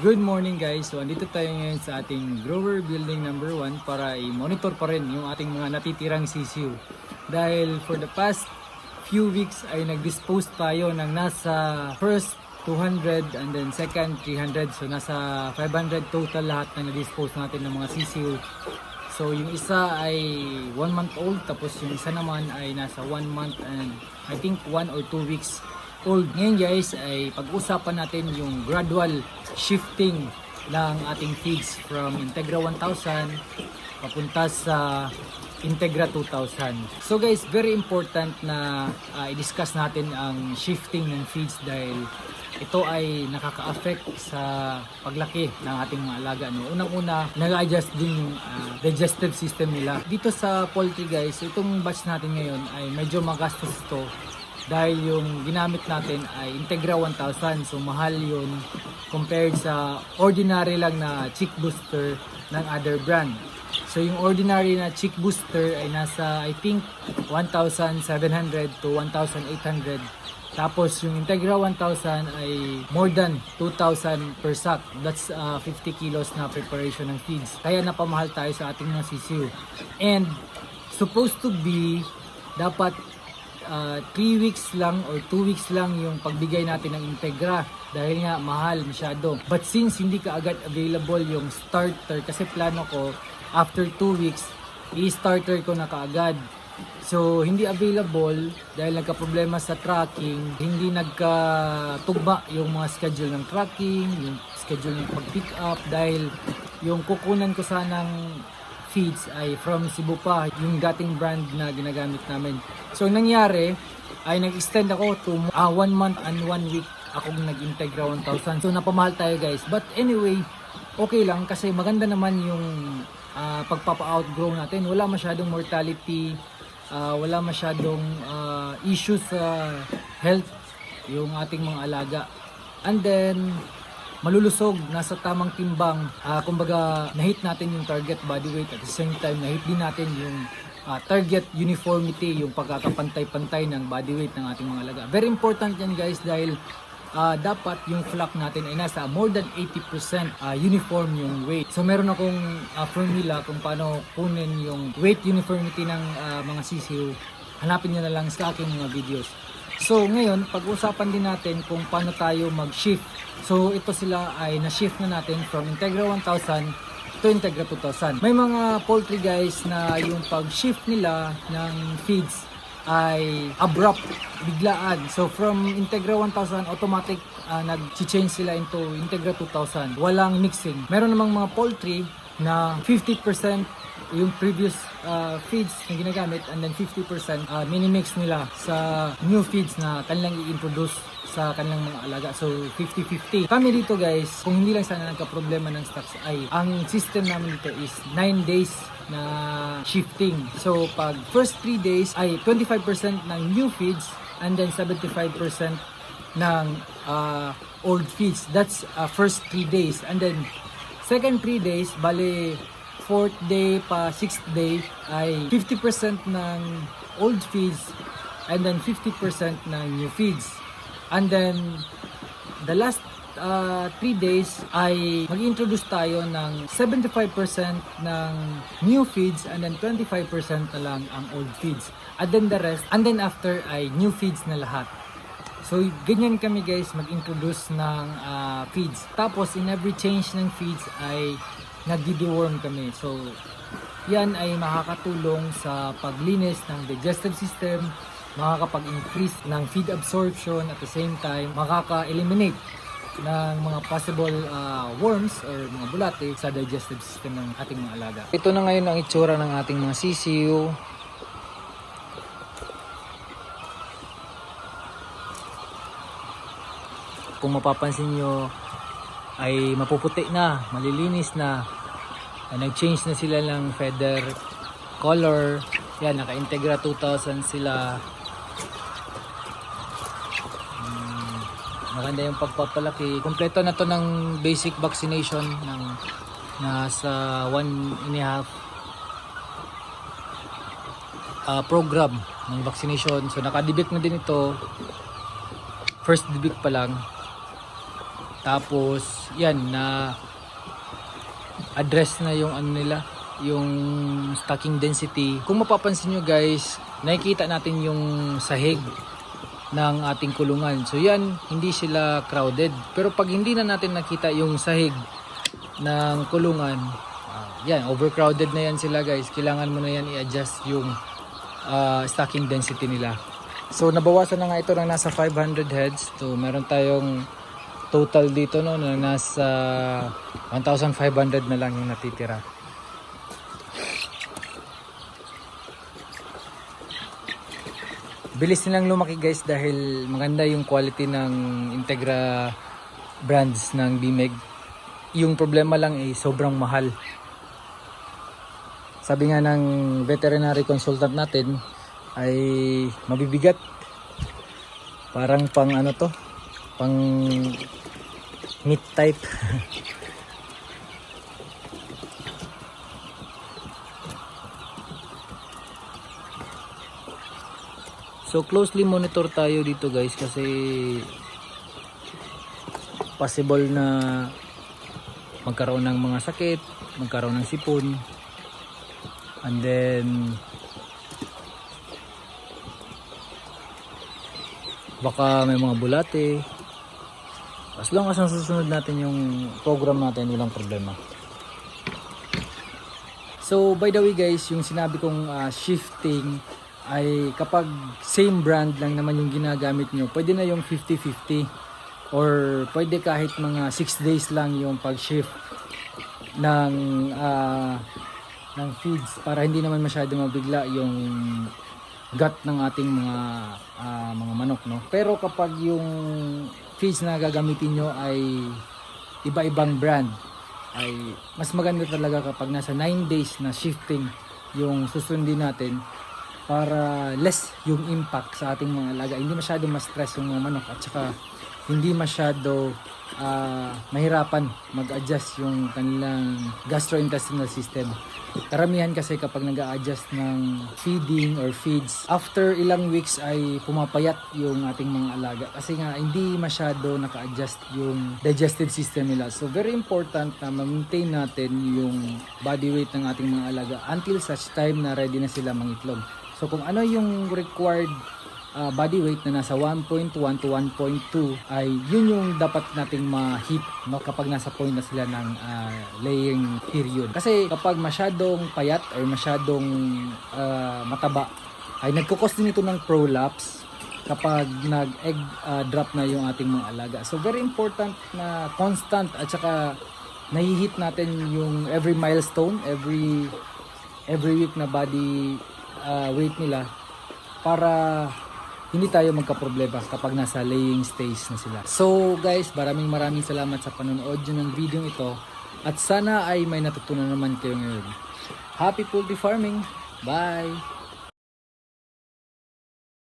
Good morning guys! So andito tayo ngayon sa ating grower building number 1 para i-monitor pa rin yung ating mga natitirang sisiu. Dahil for the past few weeks ay nag-dispose tayo ng nasa first 200 and then second 300. So nasa 500 total lahat na na-dispose natin ng mga sisiu. So yung isa ay 1 month old, tapos yung isa naman ay nasa 1 month and I think 1 or 2 weeks old. Ngayon guys ay pag-usapan natin yung gradual shifting ng ating feeds from Integra 1000 papunta sa Integra 2000. So guys, very important na i-discuss natin ang shifting ng feeds dahil ito ay nakaka-affect sa paglaki ng ating mga alaga. Unang-una, nag-adjust din yung digestive system nila. Dito sa poultry guys, itong batch natin ngayon ay medyo magastos ito dahil yung ginamit natin ay Integra 1000. So mahal yun compared sa ordinary lang na chick booster ng other brand. So yung ordinary na chick booster ay nasa I think 1,700 to 1,800. Tapos yung Integra 1000 ay more than 2,000 per sack. That's 50 kilos na preparation ng feeds. Kaya napamahal tayo sa ating mga sisiu. And supposed to be dapat 3 weeks lang or 2 weeks lang yung pagbigay natin ng Integra dahil nga mahal masyado. But since hindi ka agad available yung starter, kasi plano ko after 2 weeks i-starter ko na kaagad. So hindi available dahil nagka-problema sa tracking, hindi nagkatugma yung mga schedule ng tracking, yung schedule ng pag-pick up dahil yung kukunan ko sanang feeds ay from Cebu pa, yung dating brand na ginagamit namin. So nangyari ay nag-extend ako to 1 month and 1 week akong nag-Integra 1000. So napamahal tayo guys. But anyway, okay lang kasi maganda naman yung pagpapa-outgrow natin. Wala masyadong mortality, wala masyadong issues sa health yung ating mga alaga. And then malulusog, nasa tamang timbang. Kumbaga, na-hit natin yung target body weight at the same time, na-hit din natin yung target uniformity, yung pagkakapantay-pantay ng body weight ng ating mga alaga. Very important yan guys dahil dapat yung flock natin ay nasa more than 80% uniform yung weight. So meron akong formula kung paano kunin yung weight uniformity ng mga sisiu. Hanapin nyo na lang sa aking mga videos. So ngayon, pag-usapan din natin kung paano tayo mag-shift. So ito sila ay na-shift na natin from Integra 1000 to Integra 2000. May mga poultry guys na yung pag-shift nila ng feeds ay abrupt, biglaan. So from Integra 1000 automatic nag-change sila into Integra 2000. Walang mixing. Meron namang mga poultry na 50% yung previous feeds na ginagamit and then 50% minimix nila sa new feeds na kanilang i-introduce sa kanilang mga alaga. So 50-50. Kami dito guys, kung hindi lang sana nagka-problema ng stocks ay ang system namin dito is 9 days na shifting. So pag first 3 days ay 25% ng new feeds and then 75% ng old feeds. That's first 3 days. And then second 3 days, bale 4th day pa 6th day ay 50% ng old feeds and then 50% ng new feeds. And then the last 3 days ay mag-introduce tayo ng 75% ng new feeds and then 25% na lang ang old feeds. And then the rest, and then after ay new feeds na lahat. So ganyan kami guys mag-introduce ng feeds. Tapos in every change ng feeds ay nagdi-deworm kami. So yan ay makakatulong sa paglinis ng digestive system, makakapag-increase ng feed absorption at the same time makaka-eliminate ng mga possible worms or mga bulate sa digestive system ng ating mga alaga. Ito na ngayon ang itsura ng ating mga sisiu. Kung mapapansin nyo ay mapuputi na, malilinis na, nag-change na sila ng feather color. Yan, naka-Integra 2000 sila. Maganda yung pagpapalaki. Kompleto na to ng basic vaccination ng nasa 1.5 program ng vaccination. So nakadibik na din ito. First dibik pa lang. Tapos yan na address na yung ano nila, yung stocking density. Kung mapapansin nyo guys, nakikita natin yung sahig ng ating kulungan. So yan, hindi sila crowded. Pero pag hindi na natin nakita yung sahig ng kulungan, yan, overcrowded na yan sila guys. Kailangan mo na yan i-adjust yung stocking density nila. So nabawasan na nga ito ng nasa 500 heads. So meron tayong total dito no, na nasa 1,500 na lang yung natitira. Bilis nilang lumaki guys dahil maganda yung quality ng Integra brands ng BMEG. Yung problema lang ay sobrang mahal. Sabi nga ng veterinary consultant natin ay mabibigat. Parang pang ano to, pang meat type. So closely monitor tayo dito guys kasi possible na magkaroon ng mga sakit, magkaroon ng sipon, and then baka may mga bulate. As long as nasusunod natin yung program natin, walang problema. So by the way guys, yung sinabi kong shifting ay kapag same brand lang naman yung ginagamit nyo, pwede na yung 50-50 or pwede kahit mga 6 days lang yung pag-shift ng feeds para hindi naman masyado mabigla yung gut ng ating mga manok, no? Pero kapag yung feeds na gagamitin nyo ay iba-ibang brand, ay mas maganda talaga kapag nasa 9 days na shifting yung susundin natin para less yung impact sa ating mga alaga. Hindi masyado ma-stress yung mga manok at saka hindi masyado mahirapan mag-adjust yung kanilang gastrointestinal system. Karamihan kasi kapag nag-a-adjust ng feeding or feeds, after ilang weeks ay pumapayat yung ating mga alaga kasi nga hindi masyado naka-adjust yung digestive system nila. So very important na ma-maintain natin yung body weight ng ating mga alaga until such time na ready na sila mangitlog. So kung ano yung required body weight na nasa 1.1 to 1.2 ay yun yung dapat nating ma-hit, no, kapag nasa point na sila ng laying period. Kasi kapag masyadong payat or masyadong mataba ay nagkukos din ito ng prolapse kapag nag-egg drop na yung ating mga alaga. So very important na constant at saka nahihit natin yung every milestone, every week na body weight nila para hindi tayo magka-problema kapag nasa laying stage na sila. So guys, maraming salamat sa panonood nyo ng video ito at sana ay may natutunan naman kayo ngayon. Happy poultry farming! Bye!